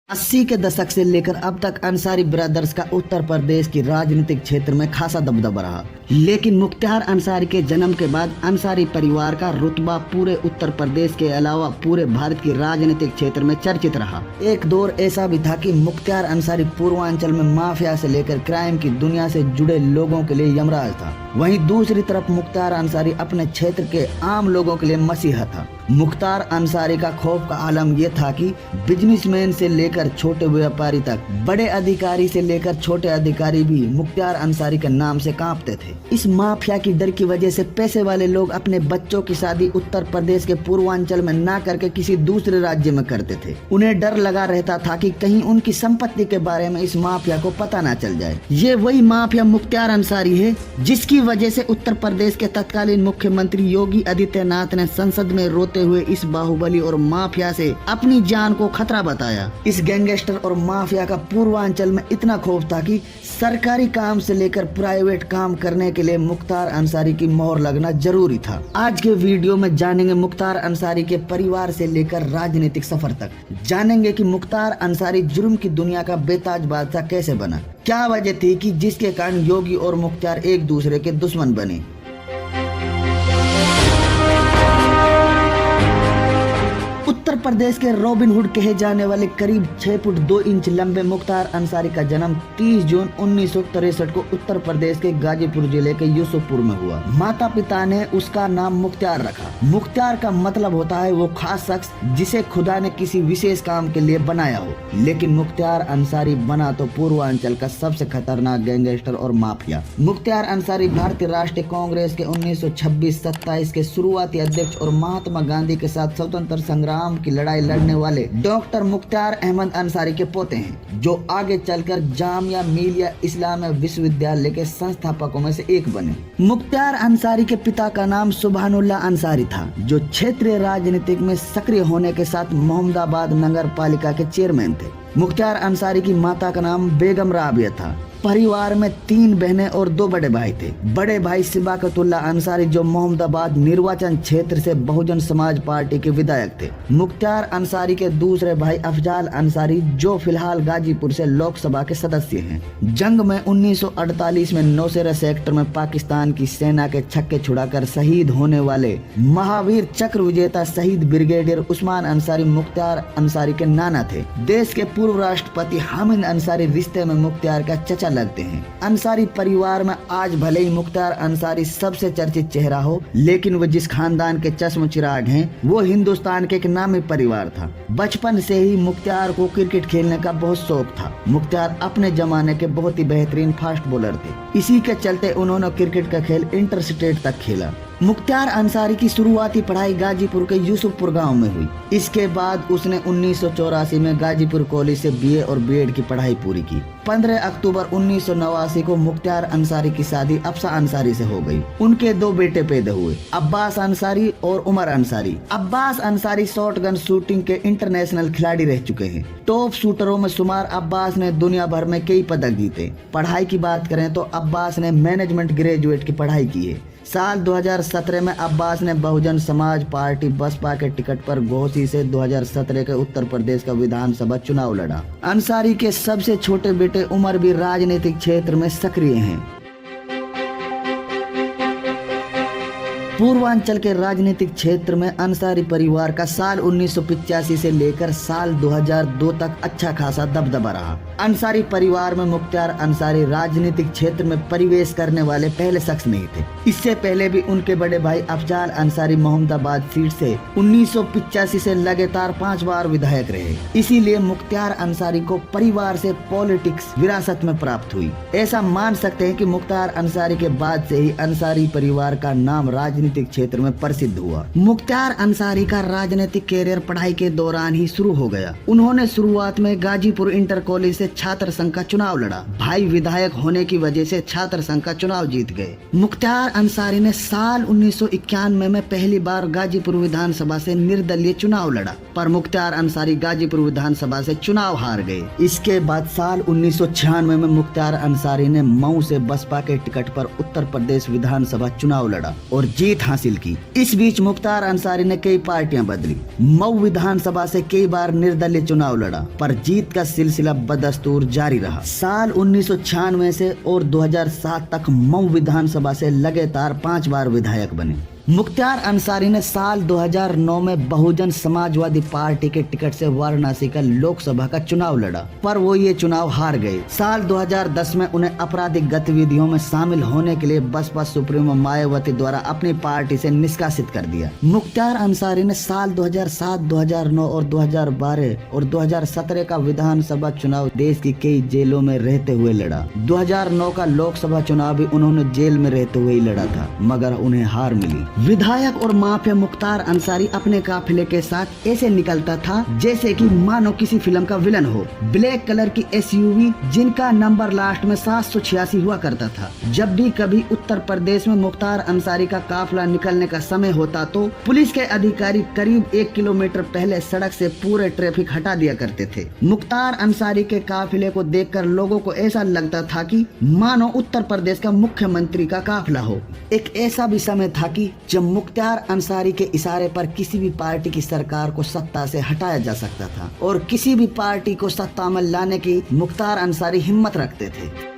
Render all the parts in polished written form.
80 के दशक से लेकर अब तक अंसारी ब्रदर्स का उत्तर प्रदेश की राजनीतिक क्षेत्र में खासा दबदबा रहा। लेकिन मुख्तार अंसारी के जन्म के बाद अंसारी परिवार का रुतबा पूरे उत्तर प्रदेश के अलावा पूरे भारत की राजनीतिक क्षेत्र में चर्चित रहा। एक दौर ऐसा भी था कि मुख्तार अंसारी पूर्वांचल में माफिया से लेकर क्राइम की दुनिया से जुड़े लोगों के लिए यमराज था। वहीं दूसरी तरफ मुख्तार अंसारी अपने क्षेत्र के आम लोगों के लिए मसीहा था। मुख्तार अंसारी का खौफ का आलम यह था कि बिजनेसमैन से लेकर छोटे व्यापारी तक, बड़े अधिकारी से लेकर छोटे अधिकारी भी मुख्तार अंसारी के नाम से कांपते थे। इस माफिया की डर की वजह से पैसे वाले लोग अपने बच्चों की शादी उत्तर प्रदेश के पूर्वांचल में ना करके किसी दूसरे राज्य में करते थे। उन्हें डर लगा रहता था कि कहीं उनकी संपत्ति के बारे में इस माफिया को पता ना चल जाए। ये वही माफिया मुख्तार अंसारी है जिसकी वजह से उत्तर प्रदेश के तत्कालीन मुख्यमंत्री योगी आदित्यनाथ ने संसद में रोते हुए इस बाहुबली और माफिया से अपनी जान को खतरा बताया। इस गैंगस्टर और माफिया का पूर्वांचल में इतना खौफ था कि सरकारी काम से लेकर प्राइवेट काम करने के लिए मुख्तार अंसारी की मोहर लगना जरूरी था। आज के वीडियो में जानेंगे मुख्तार अंसारी के परिवार से लेकर राजनीतिक सफर तक। जानेंगे कि मुख्तार अंसारी जुर्म की दुनिया का बेताज बादशाह कैसे बना, क्या वजह थी कि जिसके कारण योगी और मुख्तार एक दूसरे के दुश्मन बने। उत्तर प्रदेश के रॉबिन हुड कहे जाने वाले करीब 6 फुट 2 इंच लंबे मुख्तार अंसारी का जन्म 30 जून 1963 को उत्तर प्रदेश के गाजीपुर जिले के यूसुफपुर में हुआ। माता पिता ने उसका नाम मुख्तार रखा। मुख्तार का मतलब होता है वो खास शख्स जिसे खुदा ने किसी विशेष काम के लिए बनाया हो। लेकिन मुख्तार अंसारी बना तो पूर्वांचल का सबसे खतरनाक गैंगस्टर और माफिया। मुख्तार अंसारी भारतीय राष्ट्रीय कांग्रेस के 1926-27 के शुरुआती अध्यक्ष और महात्मा गांधी के साथ स्वतंत्र संग्राम की लड़ाई लड़ने वाले डॉक्टर मुख्तार अहमद अंसारी के पोते हैं, जो आगे चलकर जामिया मिलिया इस्लामिया विश्वविद्यालय के संस्थापकों में से एक बने। मुख्तार अंसारी के पिता का नाम सुभानुल्लाह अंसारी था, जो क्षेत्रीय राजनीतिक में सक्रिय होने के साथ मोहम्मदाबाद नगर पालिका के चेयरमैन थे। मुख्तार अंसारी की माता का नाम बेगम राबिया था। परिवार में 3 बहनें और 2 बड़े भाई थे। बड़े भाई सिबाकतुल्लाह अंसारी जो मोहम्मदाबाद निर्वाचन क्षेत्र से बहुजन समाज पार्टी के विधायक थे। मुख्तार अंसारी के दूसरे भाई अफजाल अंसारी जो फिलहाल गाजीपुर से लोकसभा के सदस्य हैं। जंग में 1948 में नौशेरा सेक्टर में पाकिस्तान की सेना के छक्के छुड़ाकर शहीद होने वाले महावीर चक्र विजेता शहीद ब्रिगेडियर उस्मान अंसारी मुख्तार अंसारी के नाना थे। देश के पूर्व राष्ट्रपति हामिद अंसारी रिश्ते में मुख्तार का चचा लगते हैं। अंसारी परिवार में आज भले ही मुख्तार अंसारी सबसे चर्चित चेहरा हो, लेकिन वो जिस खानदान के चश्म चिराग हैं, वो हिंदुस्तान के एक नामी परिवार था। बचपन से ही मुख्तार को क्रिकेट खेलने का बहुत शौक था। मुख्तार अपने जमाने के बहुत ही बेहतरीन फास्ट बॉलर थे। इसी के चलते उन्होंने क्रिकेट का खेल इंटर स्टेट तक खेला। मुख्तार अंसारी की शुरुआती पढ़ाई गाजीपुर के यूसुफपुर गांव में हुई। इसके बाद उसने 1984 में गाजीपुर कॉलेज से बीए और बीएड की पढ़ाई पूरी की। 15 अक्टूबर 1989 को मुख्तार अंसारी की शादी अफसा अंसारी से हो गई। उनके 2 बेटे पैदा हुए, अब्बास अंसारी और उमर अंसारी। अब्बास अंसारी शॉटगन शूटिंग के इंटरनेशनल खिलाड़ी रह चुके हैं। टॉप शूटरों में शुमार अब्बास ने दुनिया भर में कई पदक जीते। पढ़ाई की बात करें तो अब्बास ने मैनेजमेंट ग्रेजुएट की पढ़ाई की है। साल 2017 में अब्बास ने बहुजन समाज पार्टी बसपा के टिकट पर घोसी से 2017 के उत्तर प्रदेश का विधानसभा चुनाव लड़ा। अंसारी के सबसे छोटे बेटे उमर भी राजनीतिक क्षेत्र में सक्रिय हैं। पूर्वांचल के राजनीतिक क्षेत्र में अंसारी परिवार का साल 1985 से लेकर साल 2002 तक अच्छा खासा दबदबा रहा। अंसारी परिवार में मुख्तार अंसारी राजनीतिक क्षेत्र में प्रवेश करने वाले पहले शख्स नहीं थे। इससे पहले भी उनके बड़े भाई अफजाल अंसारी मोहम्मदाबाद सीट से 1985 से लगातार 5 बार विधायक रहे। इसीलिए मुख्तार अंसारी को परिवार से पॉलिटिक्स विरासत में प्राप्त हुई। ऐसा मान सकते हैं कि मुख्तार अंसारी के बाद से ही अंसारी परिवार का नाम राजनीतिक क्षेत्र में प्रसिद्ध हुआ। मुख्तार अंसारी का राजनीतिक कैरियर पढ़ाई के दौरान ही शुरू हो गया। उन्होंने शुरुआत में गाजीपुर इंटर कॉलेज से छात्र संघ का चुनाव लड़ा। भाई विधायक होने की वजह से छात्र संघ का चुनाव जीत गए। मुख्तार अंसारी ने साल 1991 में पहली बार गाजीपुर विधानसभा से निर्दलीय चुनाव लड़ा, पर मुख्तार अंसारी गाजीपुर विधानसभा से चुनाव हार गए। इसके बाद साल 1996 में मुख्तार अंसारी ने मऊ से बसपा के टिकट पर उत्तर प्रदेश विधानसभा चुनाव लड़ा और जीत जीत हासिल की। इस बीच मुख्तार अंसारी ने कई पार्टियां बदली, मऊ विधानसभा से कई बार निर्दलीय चुनाव लड़ा, पर जीत का सिलसिला बदस्तूर जारी रहा। साल 1996 से और 2007 तक मऊ विधानसभा से लगातार 5 बार विधायक बने। मुख्तार अंसारी ने साल 2009 में बहुजन समाजवादी पार्टी के टिकट से वाराणसी का लोकसभा का चुनाव लड़ा, पर वो ये चुनाव हार गए। साल 2010 में उन्हें आपराधिक गतिविधियों में शामिल होने के लिए बसपा सुप्रीमो मायावती द्वारा अपनी पार्टी से निष्कासित कर दिया। मुख्तार अंसारी ने साल 2007, 2009 और 2012 और 2017 का विधानसभा चुनाव देश की कई जेलों में रहते हुए लड़ा। 2009 का लोकसभा चुनाव भी उन्होंने जेल में रहते हुए ही लड़ा था, मगर उन्हें हार मिली। विधायक और माफिया मुख्तार अंसारी अपने काफिले के साथ ऐसे निकलता था जैसे कि मानो किसी फिल्म का विलन हो। ब्लैक कलर की एसयूवी जिनका नंबर लास्ट में 786 हुआ करता था। जब भी कभी उत्तर प्रदेश में मुख्तार अंसारी का काफिला निकलने का समय होता तो पुलिस के अधिकारी करीब 1 किलोमीटर पहले सड़क से पूरे ट्रैफिक हटा दिया करते थे। मुख्तार अंसारी के काफिले को देखकर लोगों को ऐसा लगता था कि मानो उत्तर प्रदेश का मुख्यमंत्री का काफिला हो। एक ऐसा भी समय था कि जब मुख्तार अंसारी के इशारे पर किसी भी पार्टी की सरकार को सत्ता से हटाया जा सकता था और किसी भी पार्टी को सत्ता में लाने की मुख्तार अंसारी हिम्मत रखते थे।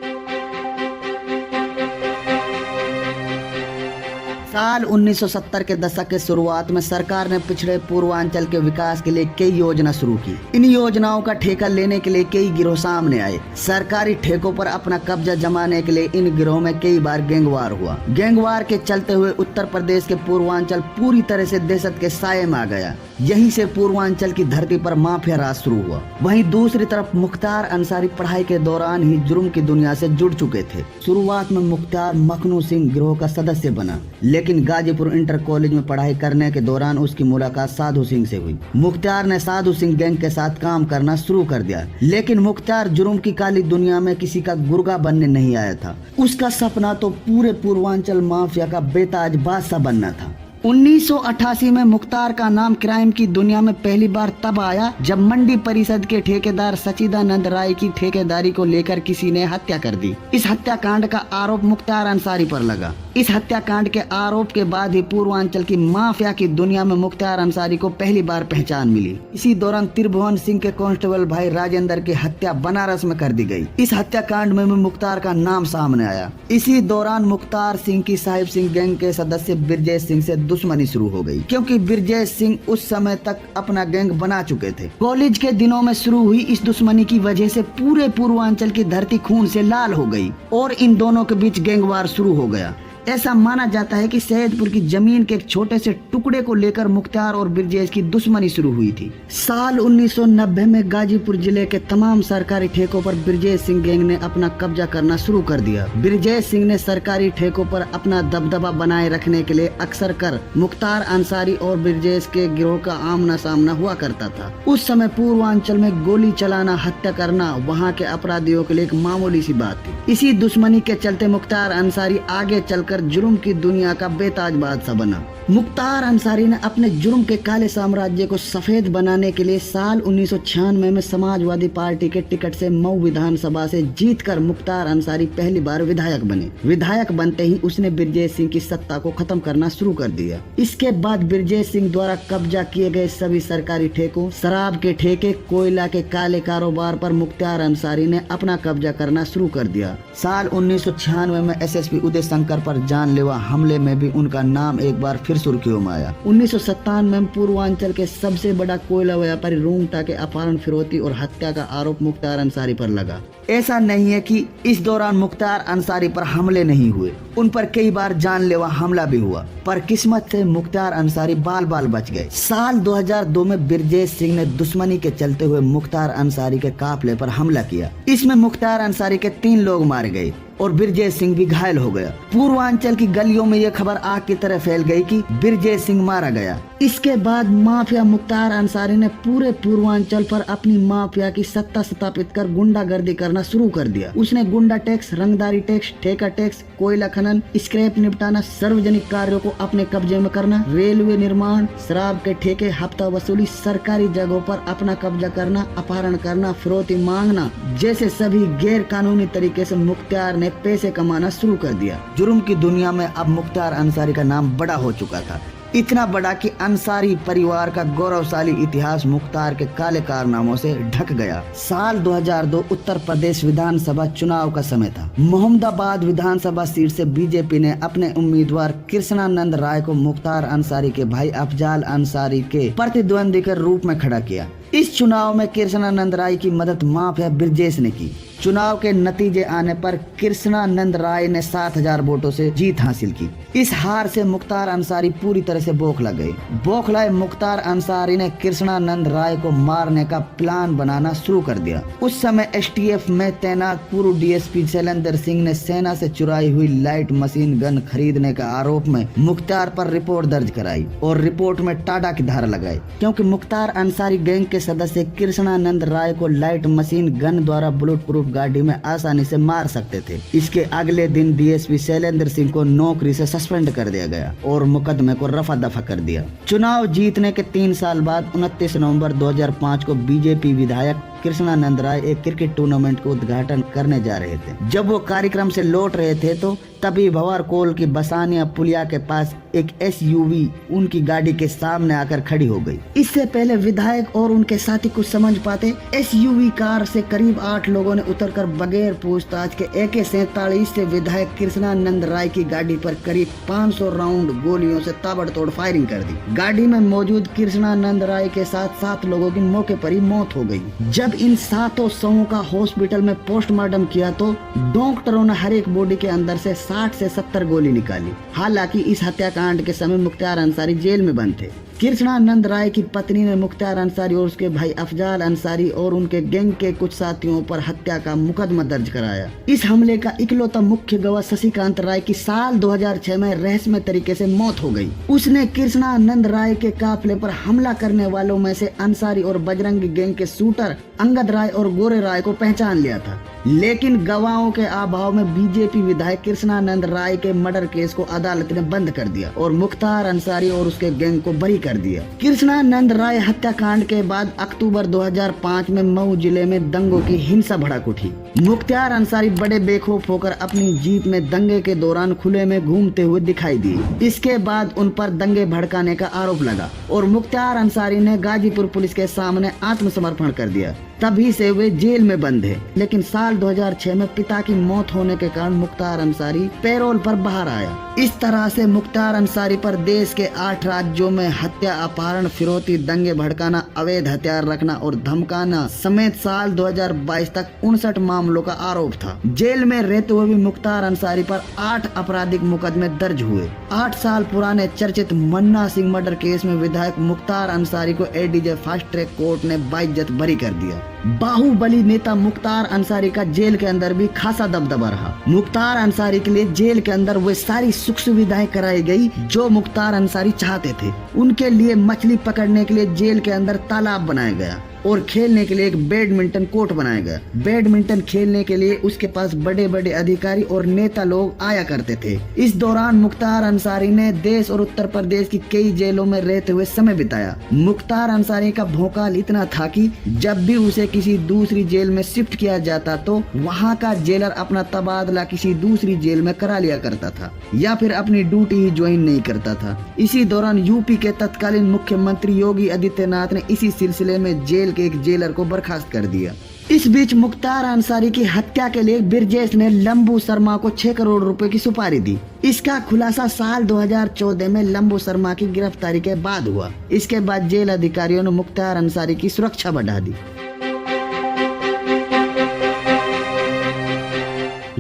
साल 1970 के दशक के शुरुआत में सरकार ने पिछड़े पूर्वांचल के विकास के लिए कई योजना शुरू की। इन योजनाओं का ठेका लेने के लिए कई गिरोह सामने आए। सरकारी ठेकों पर अपना कब्जा जमाने के लिए इन गिरोह में कई बार गैंगवार हुआ। गैंगवार के चलते हुए उत्तर प्रदेश के पूर्वांचल पूरी तरह से दहशत के साये में आ गया। यहीं से पूर्वांचल की धरती पर माफिया राज शुरू हुआ। वहीं दूसरी तरफ मुख्तार अंसारी पढ़ाई के दौरान ही जुर्म की दुनिया से जुड़ चुके थे। शुरुआत में मुख्तार मखनू सिंह गिरोह का सदस्य बना, लेकिन गाजीपुर इंटर कॉलेज में पढ़ाई करने के दौरान उसकी मुलाकात साधु सिंह से हुई। मुख्तार ने साधु सिंह गैंग के साथ काम करना शुरू कर दिया, लेकिन मुख्तार जुर्म की काली दुनिया में किसी का गुर्गा बनने नहीं आया था। उसका सपना तो पूरे पूर्वांचल माफिया का बेताज बादशाह बनना था। 1988 में मुख्तार का नाम क्राइम की दुनिया में पहली बार तब आया जब मंडी परिषद के ठेकेदार सचिदानंद राय की ठेकेदारी को लेकर किसी ने हत्या कर दी। इस हत्याकांड का आरोप मुख्तार अंसारी पर लगा। इस हत्याकांड के आरोप के बाद ही पूर्वांचल की माफिया की दुनिया में मुख्तार अंसारी को पहली बार पहचान मिली। इसी दौरान त्रिभुवन सिंह के कांस्टेबल भाई राजेंद्र की हत्या बनारस में कर दी गई। इस हत्याकांड में मुख्तार का नाम सामने आया। इसी दौरान मुख्तार सिंह की साहिब सिंह गैंग के सदस्य ब्रजेश सिंह से दुश्मनी शुरू हो गई, क्योंकि ब्रजेश सिंह उस समय तक अपना गैंग बना चुके थे। कॉलेज के दिनों में शुरू हुई इस दुश्मनी की वजह से पूरे पूर्वांचल की धरती खून से लाल हो गई और इन दोनों के बीच गैंगवार शुरू हो गया। ऐसा माना जाता है कि सैयदपुर की जमीन के एक छोटे से टुकड़े को लेकर मुख्तार और ब्रजेश की दुश्मनी शुरू हुई थी। साल 1990 में गाजीपुर जिले के तमाम सरकारी ठेकों पर ब्रजेश सिंह गैंग ने अपना कब्जा करना शुरू कर दिया। ब्रजेश सिंह ने सरकारी ठेकों पर अपना दबदबा बनाए रखने के लिए अक्सर कर मुख्तार अंसारी और ब्रजेश के गिरोह का आमना सामना हुआ करता था। उस समय पूर्वांचल में गोली चलाना, हत्या करना वहाँ के अपराधियों के लिए एक मामूली सी बात थी। इसी दुश्मनी के चलते मुख्तार अंसारी आगे चलकर जुर्म की दुनिया का बेताज बादशाह बना। मुख्तार अंसारी ने अपने जुर्म के काले साम्राज्य को सफेद बनाने के लिए साल 1996 में समाजवादी पार्टी के टिकट से मऊ विधानसभा से जीतकर मुख्तार अंसारी पहली बार विधायक बने। विधायक बनते ही उसने ब्रजेश सिंह की सत्ता को खत्म करना शुरू कर दिया। इसके बाद ब्रजेश सिंह द्वारा कब्जा किए गए सभी सरकारी ठेकों, शराब के ठेके, कोयला के काले कारोबार पर मुख्तार अंसारी ने अपना कब्जा करना शुरू कर दिया। साल 1996 में एसएसपी उदय शंकर पर जानलेवा हमले में भी उनका नाम एक बार फिर सुर्खियों में आया। 1997 में पूर्वांचल के सबसे बड़ा कोयला व्यापारी रूंगटा के अपहरण, फिरौती और हत्या का आरोप मुख्तार अंसारी पर लगा। ऐसा नहीं है कि इस दौरान मुख्तार अंसारी पर हमले नहीं हुए, उन पर कई बार जानलेवा हमला भी हुआ, पर किस्मत से मुख्तार अंसारी बाल बाल बच गए। साल 2002 में ब्रजेश सिंह ने दुश्मनी के चलते हुए मुख्तार अंसारी के काफिले पर हमला किया। इसमें मुख्तार अंसारी के 3 लोग मारे गए और ब्रजेश सिंह भी घायल हो गया। पूर्वांचल की गलियों में यह खबर आग की तरह फैल गई कि ब्रजेश सिंह मारा गया। इसके बाद माफिया मुख्तार अंसारी ने पूरे पूर्वांचल पर अपनी माफिया की सत्ता स्थापित कर गुंडागर्दी करना शुरू कर दिया। उसने गुंडा टैक्स, रंगदारी टैक्स, ठेका टैक्स, कोयला खनन खनन, स्क्रैप निपटाना, सार्वजनिक कार्यों को अपने कब्जे में करना, रेलवे निर्माण, शराब के ठेके, हफ्ता वसूली, सरकारी जगहों पर अपना कब्जा करना, अपहरण करना, फिरौती मांगना जैसे सभी गैर कानूनी तरीके से मुख्तार ने पैसे कमाना शुरू कर दिया। जुर्म की दुनिया में अब मुख्तार अंसारी का नाम बड़ा हो चुका था, इतना बड़ा कि अंसारी परिवार का गौरवशाली इतिहास मुख्तार के काले कारनामों से ढक गया। साल 2002 उत्तर प्रदेश विधानसभा चुनाव का समय था। मोहम्मदाबाद विधानसभा सीट से बीजेपी ने अपने उम्मीदवार कृष्णानंद राय को मुख्तार अंसारी के भाई अफजाल अंसारी के प्रतिद्वंदी के रूप में खड़ा किया। इस चुनाव में कृष्णानंद राय की मदद माफिया ब्रजेश ने की। चुनाव के नतीजे आने पर कृष्णानंद राय ने 7000 वोटों से जीत हासिल की। इस हार से मुख्तार अंसारी पूरी तरह से बौखला गए। बौखलाए मुख्तार अंसारी ने कृष्णानंद राय को मारने का प्लान बनाना शुरू कर दिया। उस समय एसटीएफ में तैनात पूर्व डीएसपी शैलेंद्र सिंह ने सेना से चुराई हुई लाइट मशीन गन खरीदने का आरोप में मुख्तार पर रिपोर्ट दर्ज कराई और रिपोर्ट में टाडा की धारा लगाई, क्योंकि मुख्तार अंसारी गैंग के सदस्य कृष्णानंद राय को लाइट मशीन गन द्वारा बुलेट प्रूफ गाड़ी में आसानी से मार सकते थे। इसके अगले दिन डीएसपी शैलेंद्र सिंह को नौकरी से सस्पेंड कर दिया गया और मुकदमे को रफा दफा कर दिया। चुनाव जीतने के 3 साल बाद 29 नवंबर 2005 को बीजेपी विधायक कृष्णानंद राय एक क्रिकेट टूर्नामेंट का उद्घाटन करने जा रहे थे। जब वो कार्यक्रम से लौट रहे थे तो तभी भंवरकोल की बसानिया पुलिया के पास एक एसयूवी उनकी गाड़ी के सामने आकर खड़ी हो गई। इससे पहले विधायक और उनके साथी कुछ समझ पाते, एसयूवी कार से करीब 8 लोगों ने उतरकर बगैर पूछताछ के AK-47 से विधायक कृष्णानंद राय की गाड़ी पर करीब 500 राउंड गोलियों से ताबड़तोड़ फायरिंग कर दी। गाड़ी में मौजूद कृष्णानंद राय के साथ 7 लोगों की मौके पर ही मौत हो गई। जब इन 7 शवों का हॉस्पिटल में पोस्टमार्टम किया तो डॉक्टरों ने हर एक बॉडी के अंदर से 60 से 70 गोली निकाली। हालांकि इस हत्याकांड के समय मुख्तार अंसारी जेल में बंद थे। कृष्णानंद राय की पत्नी ने मुख्तार अंसारी और उसके भाई अफजाल अंसारी और उनके गैंग के कुछ साथियों पर हत्या का मुकदमा दर्ज कराया। इस हमले का इकलौता मुख्य गवाह शशिकांत राय की साल 2006 में रहस्यमय तरीके से मौत हो गई। उसने कृष्णानंद राय के काफिले पर हमला करने वालों में से अंसारी और बजरंगी गैंग के शूटर अंगद राय और गोरे राय को पहचान लिया था, लेकिन गवाहों के अभाव में बीजेपी विधायक कृष्णानंद राय के मर्डर केस को अदालत ने बंद कर दिया और मुख्तार अंसारी और उसके गैंग को बरी कर दिया। कृष्णानंद राय हत्याकांड के बाद अक्टूबर 2005 में मऊ जिले में दंगों की हिंसा भड़क उठी। मुख्तार अंसारी बड़े बेखौफ होकर अपनी जीप में दंगे के दौरान खुले में घूमते हुए दिखाई दिए। इसके बाद उन पर दंगे भड़काने का आरोप लगा और मुख्तार अंसारी ने गाजीपुर पुलिस के सामने आत्मसमर्पण कर दिया। तभी से वे जेल में बंद है, लेकिन साल 2006 में पिता की मौत होने के कारण मुख्तार अंसारी पैरोल पर बाहर आया। इस तरह से मुख्तार अंसारी पर देश के 8 राज्यों में हत्या, अपहरण, फिरौती, दंगे भड़काना, अवैध हथियार रखना और धमकाना समेत साल 2022 तक 59 मामलों का आरोप था। जेल में रहते हुए भी मुख्तार अंसारी पर 8 आपराधिक मुकदमे दर्ज हुए। 8 साल पुराने चर्चित मन्ना सिंह मर्डर केस में विधायक मुख्तार अंसारी को एडीजे फास्ट ट्रैक कोर्ट ने बाइज्जत बरी कर दिया। बाहुबली नेता मुख्तार अंसारी का जेल के अंदर भी खासा दबदबा रहा। मुख्तार अंसारी के लिए जेल के अंदर वे सारी सुख सुविधाएं कराई गई जो मुख्तार अंसारी चाहते थे। उनके लिए मछली पकड़ने के लिए जेल के अंदर तालाब बनाया गया और खेलने के लिए एक बैडमिंटन कोर्ट बनाया गया। बैडमिंटन खेलने के लिए उसके पास बड़े बड़े अधिकारी और नेता लोग आया करते थे। इस दौरान मुख्तार अंसारी ने देश और उत्तर प्रदेश की कई जेलों में रहते हुए समय बिताया। मुख्तार अंसारी का भौकाल इतना था कि जब भी उसे किसी दूसरी जेल में शिफ्ट किया जाता तो वहाँ का जेलर अपना तबादला किसी दूसरी जेल में करा लिया करता था या फिर अपनी ड्यूटी ही ज्वाइन नहीं करता था। इसी दौरान यूपी के तत्कालीन मुख्यमंत्री योगी आदित्यनाथ ने इसी सिलसिले में जेल के एक जेलर को बर्खास्त कर दिया। इस बीच मुख्तार अंसारी की हत्या के लिए ब्रजेश ने लंबू शर्मा को 6 करोड़ रुपए की सुपारी दी। इसका खुलासा साल 2014 में लंबू शर्मा की गिरफ्तारी के बाद हुआ। इसके बाद जेल अधिकारियों ने मुख्तार अंसारी की सुरक्षा बढ़ा दी।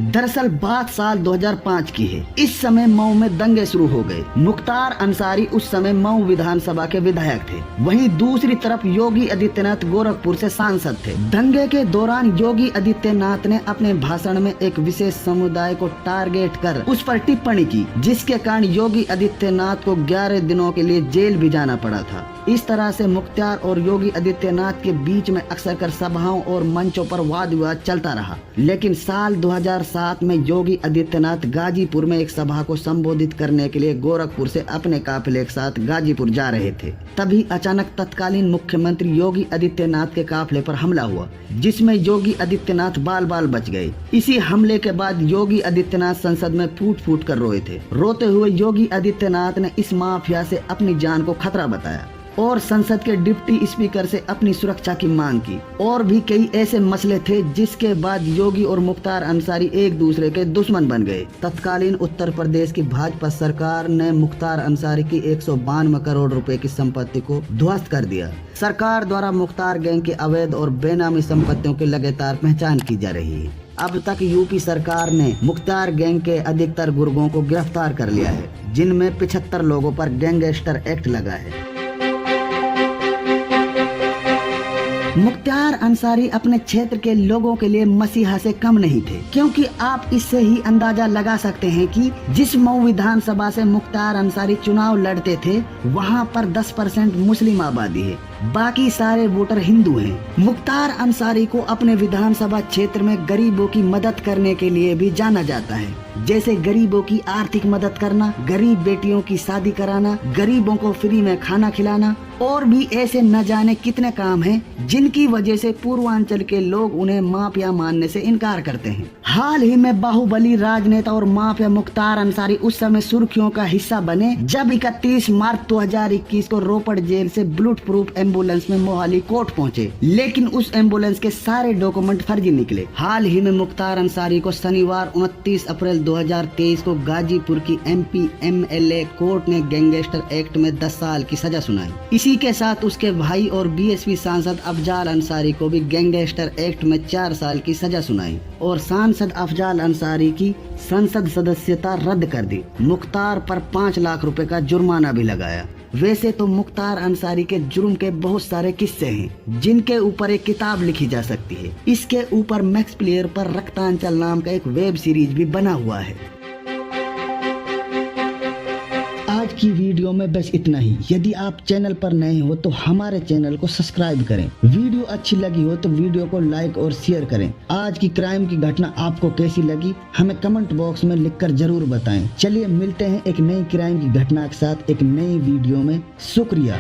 दरअसल बात साल 2005 की है। इस समय मऊ में दंगे शुरू हो गए। मुख्तार अंसारी उस समय मऊ विधानसभा के विधायक थे, वहीं दूसरी तरफ योगी आदित्यनाथ गोरखपुर से सांसद थे। दंगे के दौरान योगी आदित्यनाथ ने अपने भाषण में एक विशेष समुदाय को टारगेट कर उस पर टिप्पणी की, जिसके कारण योगी आदित्यनाथ को 11 दिनों के लिए जेल भी जाना पड़ा था। इस तरह से मुख्तार और योगी आदित्यनाथ के बीच में अक्सर कर सभाओं और मंचों पर वाद विवाद चलता रहा। लेकिन साल 2007 में योगी आदित्यनाथ गाजीपुर में एक सभा को संबोधित करने के लिए गोरखपुर से अपने काफिले के साथ गाजीपुर जा रहे थे। तभी अचानक तत्कालीन मुख्यमंत्री योगी आदित्यनाथ के काफिले पर हमला हुआ, जिसमें योगी आदित्यनाथ बाल बाल बच गए। इसी हमले के बाद योगी आदित्यनाथ संसद में फूट फूट कर रोए थे। रोते हुए योगी आदित्यनाथ ने इस माफिया से अपनी जान को खतरा बताया और संसद के डिप्टी स्पीकर से अपनी सुरक्षा की मांग की। और भी कई ऐसे मसले थे जिसके बाद योगी और मुख्तार अंसारी एक दूसरे के दुश्मन बन गए। तत्कालीन उत्तर प्रदेश की भाजपा सरकार ने मुख्तार अंसारी की 192 करोड़ रुपए की संपत्ति को ध्वस्त कर दिया। सरकार द्वारा मुख्तार गैंग की अवैध और बेनामी संपत्तियों की लगातार पहचान की जा रही है। अब तक यूपी सरकार ने मुख्तार गैंग के अधिकतर गुर्गों को गिरफ्तार कर लिया है, जिनमें 75 लोगों पर गैंगस्टर एक्ट लगा है। मुख्तार अंसारी अपने क्षेत्र के लोगों के लिए मसीहा से कम नहीं थे, क्योंकि आप इससे ही अंदाजा लगा सकते हैं कि जिस मऊ विधानसभा से मुख्तार अंसारी चुनाव लड़ते थे वहां पर 10% मुस्लिम आबादी है, बाकी सारे वोटर हिंदू हैं। मुख्तार अंसारी को अपने विधानसभा क्षेत्र में गरीबों की मदद करने के लिए भी जाना जाता है, जैसे गरीबों की आर्थिक मदद करना, गरीब बेटियों की शादी कराना, गरीबों को फ्री में खाना खिलाना और भी ऐसे न जाने कितने काम हैं जिनकी वजह से पूर्वांचल के लोग उन्हें माफिया मानने से इनकार करते हैं। हाल ही में बाहुबली राजनेता और माफिया मुख्तार अंसारी उस समय सुर्खियों का हिस्सा बने जब 31 मार्च 2021 को रोपड़ जेल से बुलेट प्रूफ एम्बुलेंस में मोहाली कोर्ट पहुंचे, लेकिन उस एम्बुलेंस के सारे डॉक्यूमेंट फर्जी निकले। हाल ही में मुख्तार अंसारी को शनिवार 29 अप्रैल 2023 को गाजीपुर की MP MLA कोर्ट ने गैंगस्टर एक्ट में 10 साल की सजा सुनाई। इसी के साथ उसके भाई और BSP सांसद अफजाल अंसारी को भी गैंगस्टर एक्ट में 4 साल की सजा सुनाई और सांसद अफजाल अंसारी की संसद सदस्यता रद्द कर दी। मुख्तार पर 5 लाख रुपए का जुर्माना भी लगाया। वैसे तो मुख्तार अंसारी के जुर्म के बहुत सारे किस्से हैं जिनके ऊपर एक किताब लिखी जा सकती है। इसके ऊपर मैक्स प्लेयर पर रक्तांचल नाम का एक वेब सीरीज भी बना हुआ है। आज की वीडियो में बस इतना ही। यदि आप चैनल पर नए हो तो हमारे चैनल को सब्सक्राइब करें। वीडियो अच्छी लगी हो तो वीडियो को लाइक और शेयर करें। आज की क्राइम की घटना आपको कैसी लगी हमें कमेंट बॉक्स में लिखकर जरूर बताएं। चलिए मिलते हैं एक नई क्राइम की घटना के साथ एक नई वीडियो में। शुक्रिया।